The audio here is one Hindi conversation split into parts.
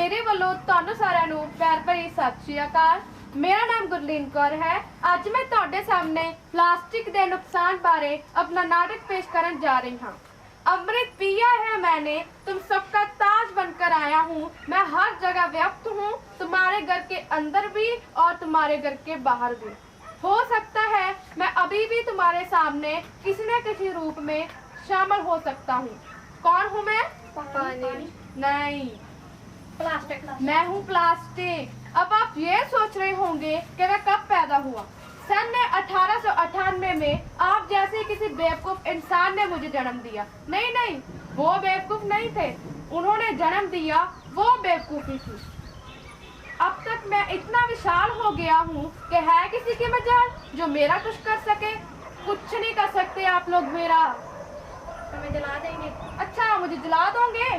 मेरे वालों ਤੁਹਾਨੂੰ ਸਾਰਿਆਂ ਨੂੰ ਪਿਆਰ ਭਰੀ ਸਤਿ ਸ਼੍ਰੀ ਅਕਾਲ। मेरा नाम गुरलीन कौर है। ਅੱਜ मैं ਤੁਹਾਡੇ सामने प्लास्टिक के नुकसान बारे अपना नाटक पेश करने जा रही हूँ। अमृत पिया है मैंने, तुम सबका ताज बनकर आया हूँ। मैं हर जगह व्यक्त हूँ, तुम्हारे घर के अंदर भी और तुम्हारे घर के बाहर भी। हो सकता है मैं अभी भी तुम्हारे सामने किसी न किसी रूप में शामिल हो सकता हूँ। कौन हूँ मैं? पानी। नहीं, प्लास्टिक। मैं हूँ प्लास्टिक। अब आप ये सोच रहे होंगे कि मैं कब पैदा हुआ। सन 1898 में आप जैसे किसी बेवकूफ इंसान ने मुझे जन्म दिया। नहीं नहीं, वो बेवकूफ नहीं थे, उन्होंने जन्म दिया, वो बेवकूफी थी। अब तक मैं इतना विशाल हो गया हूँ कि है किसी की मजाल जो मेरा कुछ कर सके? कुछ नहीं कर सकते आप लोग मेरा। हमें जला देंगे। अच्छा, मुझे जला दोगे?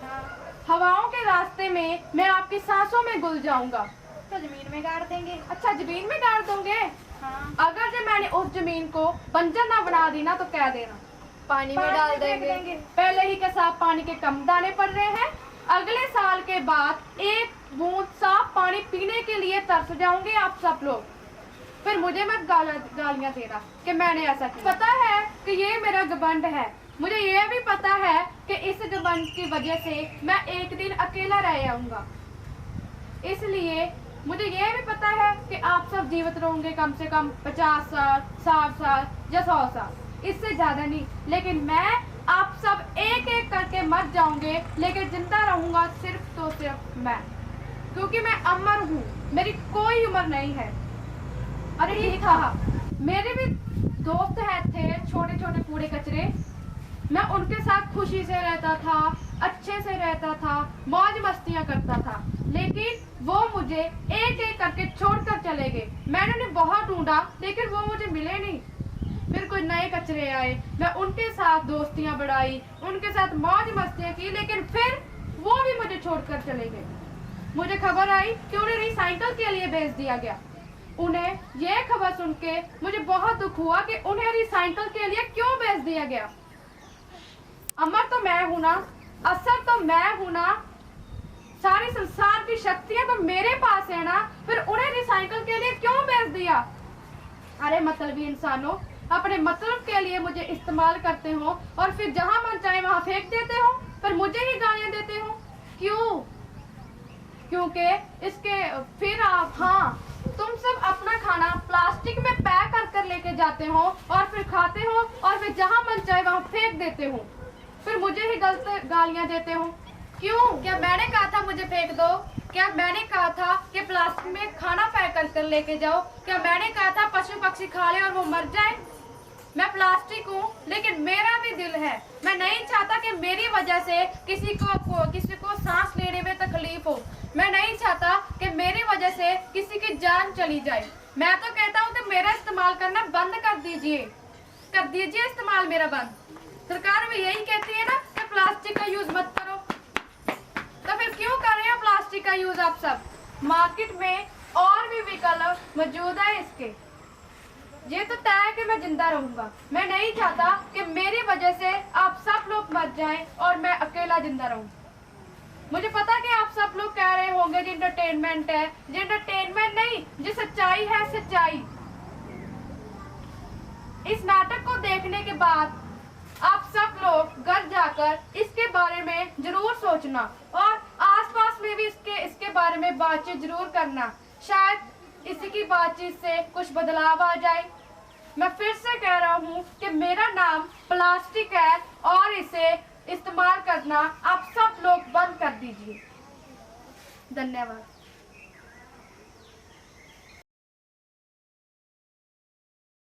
हाँ। हवाओं के रास्ते में मैं आपकी सांसों में घुल जाऊंगा। तो जमीन में गाड़ देंगे। अच्छा, जमीन में गाड़ दोगे? हाँ। अगर जब मैंने उस जमीन को बंजर ना बना दी ना तो कह देना पानी में डाल देंगे। पहले ही के साथ पानी के कम दाने पड़ रहे हैं। अगले साल के बाद एक बूंद साफ पानी पीने के लिए तरस जाओगे आप सब लोग। फिर मुझे मत गालियां देना कि मैंने ऐसा किया। पता है कि ये मेरा घमंड है। मुझे ये भी पता है कि इस घमंड की वजह से मैं एक दिन अकेला रह जाऊंगा। इसलिए मुझे ये भी पता है कि आप सब जीवित रहोगे कम से कम 50 साल, 60 साल या 100 साल, इससे ज्यादा नहीं। लेकिन मैं आप सब एक एक करके मर जाऊंगे, लेकिन जिंदा रहूंगा सिर्फ तो सिर्फ मैं, क्योंकि मैं अमर हूँ, मेरी कोई उम्र नहीं है। अरे ये था, मेरे भी दोस्त है थे, छोटे छोटे कूड़े कचरे। मैं उनके साथ खुशी से रहता था, अच्छे से रहता था, मौज मस्तियां करता था, लेकिन वो मुझे एक एक करके छोड़कर चले गए। मैंने उन्हें बहुत ढूंढा लेकिन वो मुझे मिले नहीं। फिर कोई नए कचरे आए, मैं उनके साथ दोस्तियां बढ़ाई, उनके साथ मौज मस्तियां की, लेकिन फिर वो भी मुझे छोड़कर चले गए। मुझे खबर आई कि उन्हें रिसाइकल के लिए भेज दिया गया। उन्हें यह खबर सुन के मुझे बहुत दुख हुआ कि उन्हें रिसाइकल के लिए क्यों भेज दिया गया। अमर तो मैं हूं ना, असर तो मैं हूं ना, सारी संसार की शक्तियां तो मेरे पास है ना, फिर उन्हें रिसाइकल के लिए क्यों भेज दिया? अरे मतलबी इंसानों, अपने मतलब के लिए मुझे इस्तेमाल करते हो और फिर जहां मन चाहे वहां फेंक देते हो, फिर मुझे ही गालियां देते हो। क्यों? क्योंकि इसके फिर आप, हाँ, तुम सब अपना खाना प्लास्टिक में पैक कर लेके जाते हो और फिर खाते हो और फिर जहां मन चाहे वहां फेंक देते हो, फिर मुझे ही गलत गालियां देते हो। क्यों? क्या मैंने कहा था मुझे फेंक दो? क्या मैंने कहा था कि प्लास्टिक में खाना पैक कर लेके जाओ? क्या मैंने कहा था पशु पक्षी खा ले और वो मर जाए? मैं प्लास्टिक हूँ, लेकिन मेरा भी दिल है। मैं नहीं चाहता कि मेरी वजह से किसी को सांस लेने में तकलीफ हो। मैं नहीं चाहता कि मेरी वजह से किसी की जान चली जाए। मैं तो कहता हूँ कि मेरा इस्तेमाल करना बंद कर दीजिए इस्तेमाल मेरा बंद। सरकार भी यही कहती है ना कि प्लास्टिक का यूज मत करो, तो फिर क्यों कर रहे हो प्लास्टिक का यूज आप सब? मार्केट में और भी विकल्प मौजूद है इसके। ये तो तय है कि मैं जिंदा रहूंगा। मैं नहीं चाहता कि मेरी वजह से आप सब लोग मर जाएं और मैं अकेला जिंदा रहूं। मुझे पता कि आप सब लोग कह रहे होंगे जी एंटरटेनमेंट है, जी एंटरटेनमेंट नहीं, जी सच्चाई है, सच्चाई। इस नाटक को देखने के बाद आप सब लोग घर जाकर इसके बारे में जरूर सोचना और आसपास में भी इसके बारे में बातचीत जरूर करना। शायद इसी की बातचीत से कुछ बदलाव आ जाए। मैं फिर से कह रहा हूँ कि मेरा नाम प्लास्टिक है और इसे इस्तेमाल करना आप सब लोग बंद कर दीजिए। धन्यवाद।